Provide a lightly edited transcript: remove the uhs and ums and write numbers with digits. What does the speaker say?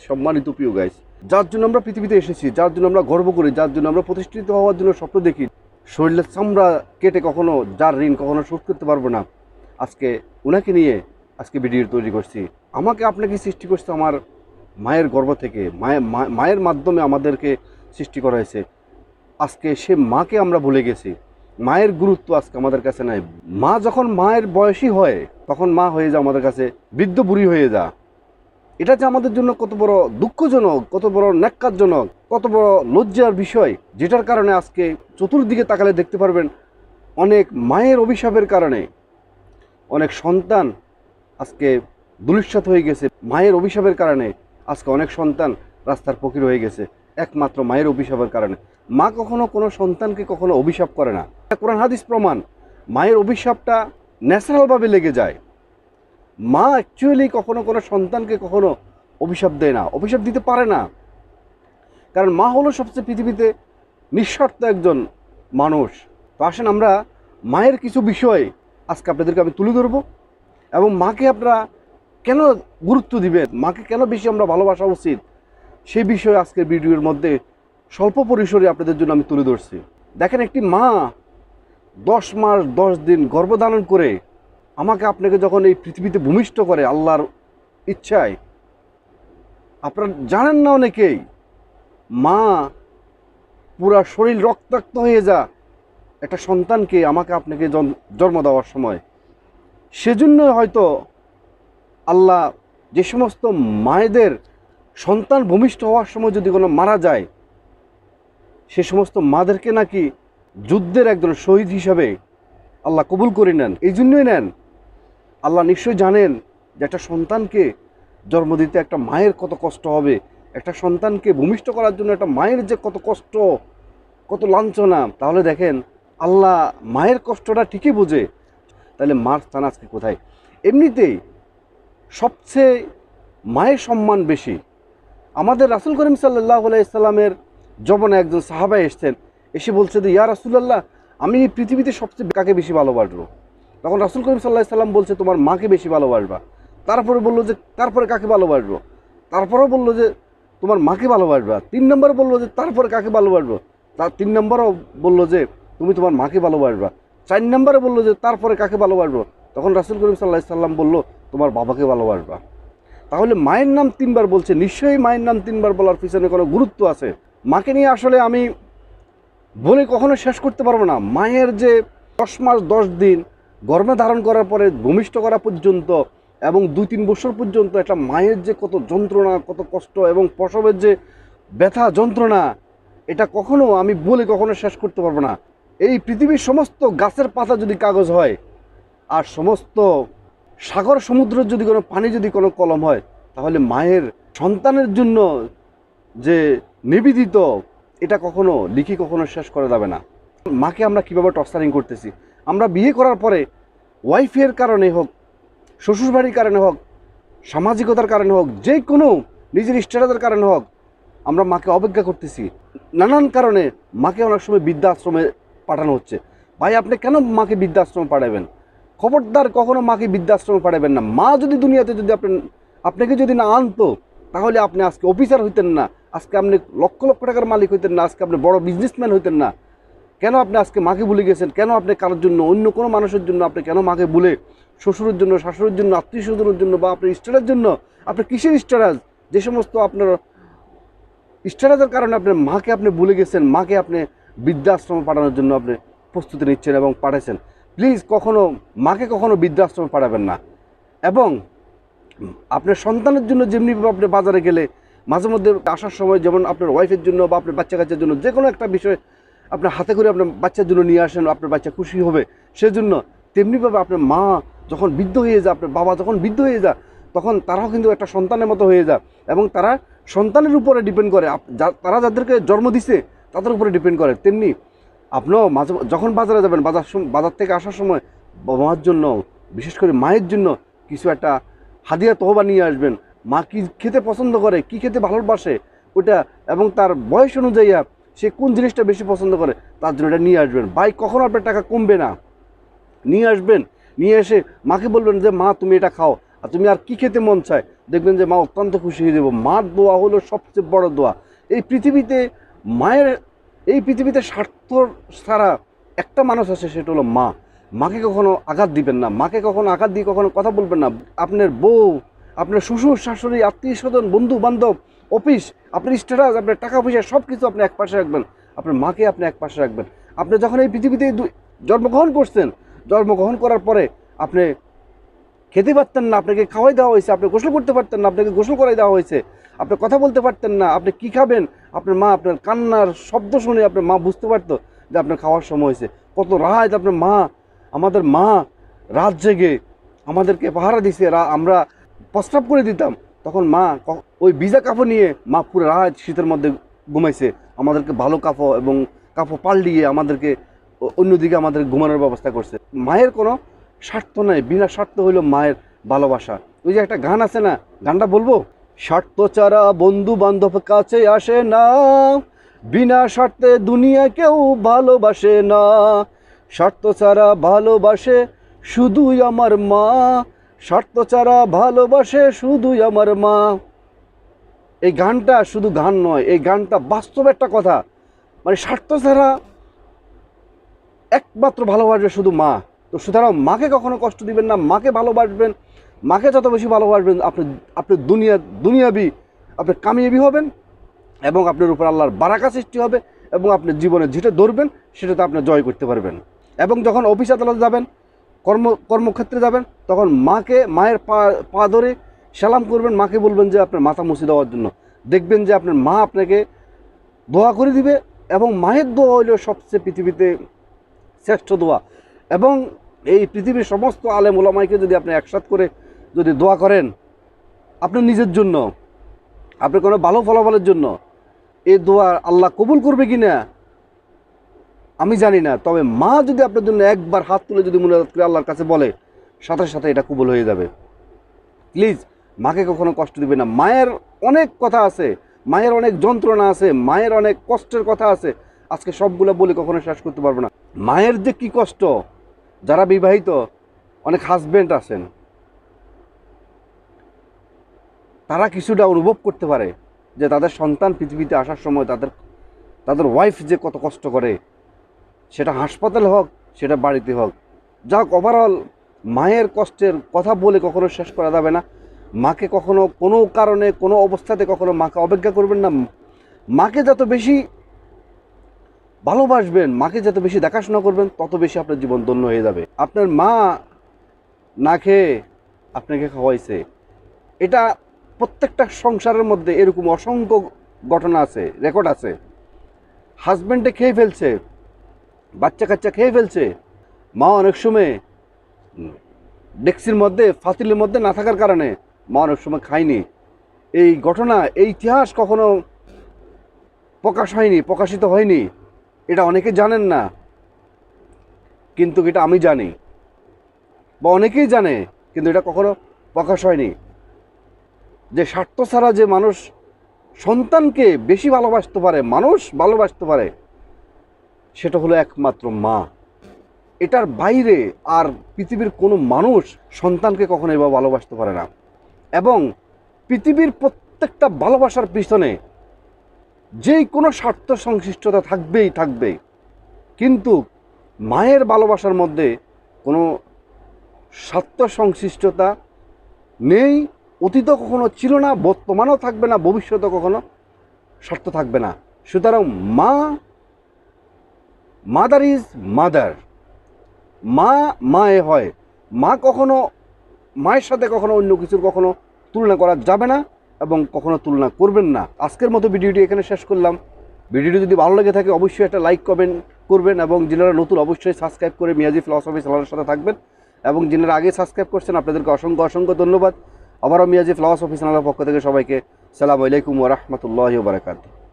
সম্মানিত প্রিয় গাইস, যার জন্য আমরা পৃথিবীতে এসেছি, যার জন্য আমরা গর্ব করি, যার জন্য আমরা প্রতিষ্ঠিত হওয়ার জন্য স্বপ্ন দেখি, শরীরের চামড়া কেটে কখনো যার ঋণ কখনো শোধ করতে পারবো না, আজকে ওনাকে নিয়ে আজকে ভিডিও তৈরি করছি। আমাকে আপনাকে সৃষ্টি করছে আমার মায়ের গর্ভ থেকে, মায়ের মাধ্যমে আমাদেরকে সৃষ্টি করা হয়েছে। আজকে সে মাকে আমরা ভুলে গেছি, মায়ের গুরুত্ব আজকে আমাদের কাছে নাই। মা যখন মায়ের বয়সী হয় তখন মা হয়ে যায় আমাদের কাছে বৃদ্ধ বুড়ি হয়ে যায়। এটা যে আমাদের জন্য কত বড় দুঃখজনক, কত বড় ন্যাক্কারজনক, কত বড় লজ্জার বিষয়, যেটার কারণে আজকে চতুর্দিকে তাকালে দেখতে পারবেন অনেক মায়ের অভিশাপের কারণে অনেক সন্তান আজকে ধূলিসাৎ হয়ে গেছে। মায়ের অভিশাপের কারণে আজকে অনেক সন্তান রাস্তার ফকির হয়ে গেছে, একমাত্র মায়ের অভিশাপের কারণে। মা কখনো কোনো সন্তানকে কখনো অভিশাপ করে না। কোরআন হাদিস প্রমাণ, মায়ের অভিশাপটা ন্যাচারালভাবে লেগে যায়। মা অ্যাকচুয়ালি কখনো কোনো সন্তানকে কখনো অভিশাপ দেয় না, অভিশাপ দিতে পারে না। কারণ মা হলো সবচেয়ে পৃথিবীতে নিঃস্বার্থ একজন মানুষ। তো আসেন আমরা মায়ের কিছু বিষয় আজকে আপনাদেরকে আমি তুলে ধরবো, এবং মাকে আপনারা কেন গুরুত্ব দিবেন, মাকে কেন বেশি আমরা ভালোবাসা উচিত, সেই বিষয়ে আজকের ভিডিওর মধ্যে স্বল্প পরিসরে আপনাদের জন্য আমি তুলে ধরছি। দেখেন, একটি মা 10 মাস 10 দিন গর্ভধারণ করে আমাকে আপনাকে যখন এই পৃথিবীতে ভূমিষ্ঠ করে আল্লাহর ইচ্ছায়, আপনারা জানেন না অনেকেই, মা পুরা শরীর রক্তাক্ত হয়ে যা একটা সন্তানকে আমাকে আপনাকে জন্ম দেওয়ার সময়। সেজন্য হয়তো আল্লাহ যে সমস্ত মায়েদের সন্তান ভূমিষ্ঠ হওয়ার সময় যদি কোনো মারা যায়, সে সমস্ত মাদেরকে নাকি যুদ্ধের একজন শহীদ হিসাবে আল্লাহ কবুল করে নেন। এই জন্যই নেন, আল্লাহ নিশ্চয়ই জানেন যে একটা সন্তানকে জন্ম দিতে একটা মায়ের কত কষ্ট হবে, একটা সন্তানকে ভূমিষ্ঠ করার জন্য একটা মায়ের যে কত কষ্ট, কত লাঞ্ছনা। তাহলে দেখেন, আল্লাহ মায়ের কষ্টটা ঠিকই বোঝে। তাহলে মার স্থান আজকে কোথায়? এমনিতেই সবচেয়ে মায়ের সম্মান বেশি। আমাদের রাসূল করিম সাল্লাল্লাহু আলাইহি সাল্লামের জমানায় একজন সাহাবা এসেছেন, এসে বলছে যে ইয়া রাসূলুল্লাহ, আমি পৃথিবীতে সবচেয়ে কাকে বেশি ভালোবাসবো? তখন রাসূল করিম সাল্লাল্লাহু আলাইহি সাল্লাম বলছে তোমার মাকে বেশি ভালোবাসবা। তারপরে বললো যে তারপরে কাকে ভালোবাসবো? তারপরেও বললো যে তোমার মাকে ভালোবাসবা। 3 নম্বরে বললো যে তারপরে কাকে ভালোবাসবো? তার 3 নম্বরেও বললো যে তুমি তোমার মাকে ভালোবাসবা। 4 নম্বরে বললো যে তারপরে কাকে ভালোবাসবো? তখন রাসূল করিম সাল্লাল্লাহু আলাইহি সাল্লাম বললো তোমার বাবাকে ভালোবাসবা। তাহলে মায়ের নাম 3 বার বলছে, নিশ্চয়ই মায়ের নাম 3 বার বলার পিছনে কোনো গুরুত্ব আছে। মাকে নিয়ে আসলে আমি বলে কখনো শেষ করতে পারবো না। মায়ের যে 10 মাস 10 দিন গর্ভে ধারণ করার পরে ভূমিষ্ঠ করা পর্যন্ত এবং 2-3 বছর পর্যন্ত একটা মায়ের যে কত যন্ত্রণা, কত কষ্ট এবং প্রসবের যে ব্যথা যন্ত্রণা, এটা কখনো আমি বলে কখনো শেষ করতে পারবো না। এই পৃথিবীর সমস্ত গাছের পাতা যদি কাগজ হয়, আর সমস্ত সাগর সমুদ্রের যদি কোনো পানি যদি কোনো কলম হয়, তাহলে মায়ের সন্তানের জন্য যে নিবেদিত, এটা কখনো লিখি কখনো শেষ করা যাবে না। মাকে আমরা কীভাবে টর্চারিং করতেছি, আমরা বিয়ে করার পরে ওয়াইফের কারণে হোক, শ্বশুরবাড়ির কারণে হোক, সামাজিকতার কারণে হোক, যে কোনো নিজের স্ট্যাটাসের কারণে হোক, আমরা মাকে অবজ্ঞা করতেছি। নানান কারণে মাকে অনেক সময় বৃদ্ধাশ্রমে পাঠানো হচ্ছে। ভাই, আপনি কেন মাকে বৃদ্ধাশ্রমে পাঠাবেন? খবরদার কখনো মাকে বৃদ্ধাশ্রমে পাঠাবেন না। মা যদি দুনিয়াতে যদি আপনাকে যদি না আনতো, তাহলে আপনি আজকে অফিসার হইতেন না, আজকে আপনি লক্ষ লক্ষ টাকার মালিক হইতেন না, আজকে আপনি বড় বিজনেসম্যান হইতেন না। কেন আপনি আজকে মাকে ভুলে গেছেন? কেন আপনি কারোর জন্য, অন্য কোনো মানুষের জন্য আপনি কেন মাকে ভুলে, শ্বশুরের জন্য, শাশুড়ির জন্য, আত্মীয় স্বজনের জন্য বা আপনার স্ট্যাটাসের জন্য, আপনার কিসের স্ট্যাটাস, যে সমস্ত আপনার স্ট্যাটাসের কারণে আপনার মাকে আপনি ভুলে গেছেন, মাকে আপনি বৃদ্ধাশ্রমে পাঠানোর জন্য আপনি প্রস্তুতি নিচ্ছেন এবং পাঠাচ্ছেন। প্লিজ কখনো মাকে কখনো বৃদ্ধাশ্রমে পাঠাবেন না। এবং আপনার সন্তানের জন্য যেমনিভাবে আপনি বাজারে গেলে মাঝে মধ্যে আসার সময়, যেমন আপনার ওয়াইফের জন্য বা আপনার বাচ্চা কাচ্চার জন্য যে কোনো একটা বিষয় আপনার হাতে করে আপনার বাচ্চার জন্য নিয়ে আসেন, আপনার বাচ্চা খুশি হবে সেজন্য, তেমনিভাবে আপনার মা যখন বৃদ্ধ হয়ে যায়, আপনার বাবা যখন বৃদ্ধ হয়ে যায়, তখন তারাও কিন্তু একটা সন্তানের মতো হয়ে যায় এবং তারা সন্তানের উপরে ডিপেন্ড করে। তারা যাদেরকে জন্ম দিছে তাদের উপরে ডিপেন্ড করে। তেমনি আপনিও যখন বাজারে যাবেন, বাজার থেকে আসার সময় বাবার জন্য, বিশেষ করে মায়ের জন্য কিছু একটা হাদিয়া তহবা নিয়ে আসবেন। মা কী খেতে পছন্দ করে, কী খেতে ভালোবাসে ওটা, এবং তার বয়স অনুযায়ী সে কোন জিনিসটা বেশি পছন্দ করে, তার জন্য এটা নিয়ে আসবেন। ভাই, কখনো আপনার টাকা কমবে না, নিয়ে আসবেন। নিয়ে এসে মাকে বলবেন যে মা তুমি এটা খাও, আর তুমি আর কি খেতে মন চায়, দেখবেন যে মা অত্যন্ত খুশি হয়ে যাবো। মার দোয়া হলো সবচেয়ে বড় দোয়া। এই পৃথিবীতে মায়ের, এই পৃথিবীতে স্বার্থ ছাড়া একটা মানুষ আছে, সেটা হলো মা। মাকে কখনো আঘাত দিবেন না, মাকে কখনো আঘাত দিয়ে কখনো কথা বলবেন না। আপনার বউ, আপনার শ্বশুর শাশুড়ি, আত্মীয় স্বজন, বন্ধু বান্ধব, অফিস, আপনার স্ট্যাটাস, আপনার টাকা পয়সা সব কিছু আপনি এক পাশে রাখবেন, আপনার মাকে আপনি এক পাশে রাখবেন। আপনি যখন এই পৃথিবীতে জন্মগ্রহণ করছেন, জন্মগ্রহণ করার পরে আপনি খেতে পারতেন না, আপনাকে খাওয়াই দেওয়া হয়েছে, আপনি গোসল করতে পারতেন না, আপনাকে গোসল করাই দেওয়া হয়েছে, আপনি কথা বলতে পারতেন না, আপনি কি খাবেন, আপনার মা আপনার কান্নার শব্দ শুনে আপনার মা বুঝতে পারতো যে আপনার খাওয়ার সময় হয়েছে। কত রাত আপনার মা, আমাদের মা রাত জেগে আমাদেরকে পাহারা দিছে, আমরা প্রস্রাব করে দিতাম, তখন মা ওই ভিজা কাপড় নিয়ে মা পুরো রাত শীতের মধ্যে ঘুমাইছে, আমাদেরকে ভালো কাপড় এবং কাপড় পাল্টিয়ে আমাদেরকে অন্যদিকে আমাদের ঘুমানোর ব্যবস্থা করছে। মায়ের কোনো স্বার্থ নাই, বিনা স্বার্থ হইল মায়ের ভালোবাসা। ওই যে একটা গান আছে না, গানটা বলবো? স্বার্থ ছাড়া বন্ধু বান্ধব কাছে আসে না, বিনা স্বার্থে দুনিয়া কেউ ভালোবাসে না, স্বার্থ ছাড়া ভালোবাসে শুধুই আমার মা, স্বার্থ ছাড়া ভালোবাসে শুধুই আমার মা। এই গানটা শুধু গান নয়, এই গানটা বাস্তব একটা কথা। মানে স্বার্থ ছাড়া একমাত্র ভালোবাসবে শুধু মা। তো সুতরাং মাকে কখনো কষ্ট দিবেন না, মাকে ভালোবাসবেন। মাকে যত বেশি ভালোবাসবেন আপনি দুনিয়াবি আপনি কামিয়াবি হবেন, এবং আপনার উপর আল্লাহর বারাকা সৃষ্টি হবে, এবং আপনি জীবনে যেটা ধরবেন সেটাতে আপনি জয় করতে পারবেন। এবং যখন অফিস আদালতে যাবেন, কর্মক্ষেত্রে যাবেন, তখন মায়ের পা ধরে সালাম করবেন, মাকে বলবেন যে আপনার মাথা মুছে দেওয়ার জন্য। দেখবেন যে আপনার মা আপনাকে দোয়া করে দিবে, এবং মায়ের দোয়া হইল সবচেয়ে পৃথিবীতে শ্রেষ্ঠ দোয়া। এবং এই পৃথিবীর সমস্ত আলেম ওলামাইকে যদি আপনি একসাথ করে যদি দোয়া করেন আপনার নিজের জন্য, আপনার কোনো ভালো ফলাফলের জন্য, এই দোয়া আল্লাহ কবুল করবে কি না আমি জানি না, তবে মা যদি আপনার জন্য একবার হাত তুলে যদি মুনাজাত করে আল্লাহর কাছে বলে, সাথে সাথে এটা কবুল হয়ে যাবে। প্লিজ মাকে কখনো কষ্ট দিবে না। মায়ের অনেক কথা আছে, মায়ের অনেক যন্ত্রণা আছে, মায়ের অনেক কষ্টের কথা আছে, আজকে সবগুলো বলে কখনো শেষ করতে পারবো না। মায়ের যে কি কষ্ট, যারা বিবাহিত অনেক হাজবেন্ড আছেন, তারা কিছুটা অনুভব করতে পারে যে তাদের সন্তান পৃথিবীতে আসার সময় তাদের ওয়াইফ যে কত কষ্ট করে, সেটা হাসপাতালে হোক, সেটা বাড়িতে হোক। যাক, ওভারঅল মায়ের কষ্টের কথা বলে কখনো শেষ করা যাবে না। মাকে কখনো কোনো কারণে কোনো অবস্থাতে কখনো মাকে অবজ্ঞা করবেন না। মাকে যত বেশি ভালোবাসবেন, মাকে যত বেশি দেখাশোনা করবেন, তত বেশি আপনার জীবন ধন্য হয়ে যাবে। আপনার মা না খেয়ে আপনাকে খাওয়াইছে, এটা প্রত্যেকটা সংসারের মধ্যে এরকম অসংখ্য ঘটনা আছে, রেকর্ড আছে। হাজব্যান্ডে খেয়ে ফেলছে, বাচ্চা কাচ্চা খেয়ে ফেলছে, মা অনেক সময় ডেক্সির মধ্যে, ফাতিলের মধ্যে না থাকার কারণে মা অনেক সময় খায়নি। এই ঘটনা, এই ইতিহাস কখনো প্রকাশিত হয়নি, এটা অনেকে জানেন না, কিন্তু এটা আমি জানি, বা অনেকেই জানে, কিন্তু এটা কখনো প্রকাশ হয়নি। যে স্বার্থ ছাড়া যে মানুষ সন্তানকে বেশি ভালোবাসতে পারে, মানুষ ভালোবাসতে পারে, সেটা হলো একমাত্র মা। এটার বাইরে আর পৃথিবীর কোনো মানুষ সন্তানকে কখনো এভাবে ভালোবাসতে পারে না। এবং পৃথিবীর প্রত্যেকটা ভালোবাসার পিছনে যেই কোনো স্বার্থ সংশ্লিষ্টতা থাকবেই, কিন্তু মায়ের ভালোবাসার মধ্যে কোনো স্বার্থ সংশ্লিষ্টতা নেই। অতীত কখনো ছিল না, বর্তমানেও থাকবে না, ভবিষ্যতে কখনো স্বার্থ থাকবে না। সুতরাং মাদার ইজ মাদার, মা মায়ে হয়। মায়ের সাথে কখনো অন্য কিছুর কখনো তুলনা করা যাবে না, এবং কখনো তুলনা করবেন না। আজকের মতো ভিডিওটি এখানে শেষ করলাম। ভিডিওটি যদি ভালো লেগে থাকে অবশ্যই একটা লাইক কমেন্ট করবেন, এবং যারা নতুন অবশ্যই সাবস্ক্রাইব করে মিয়াজি ফিলসফি চ্যানেলের সাথে থাকবেন, এবং যারা আগে সাবস্ক্রাইব করছেন আপনাদেরকে অসংখ্য ধন্যবাদ। আবারও মিয়াজি ফিলসফি চ্যানেলের পক্ষ থেকে সবাইকে সালামু আলাইকুম ওয়া রাহমাতুল্লাহি ওয়া বারাকাতুহু।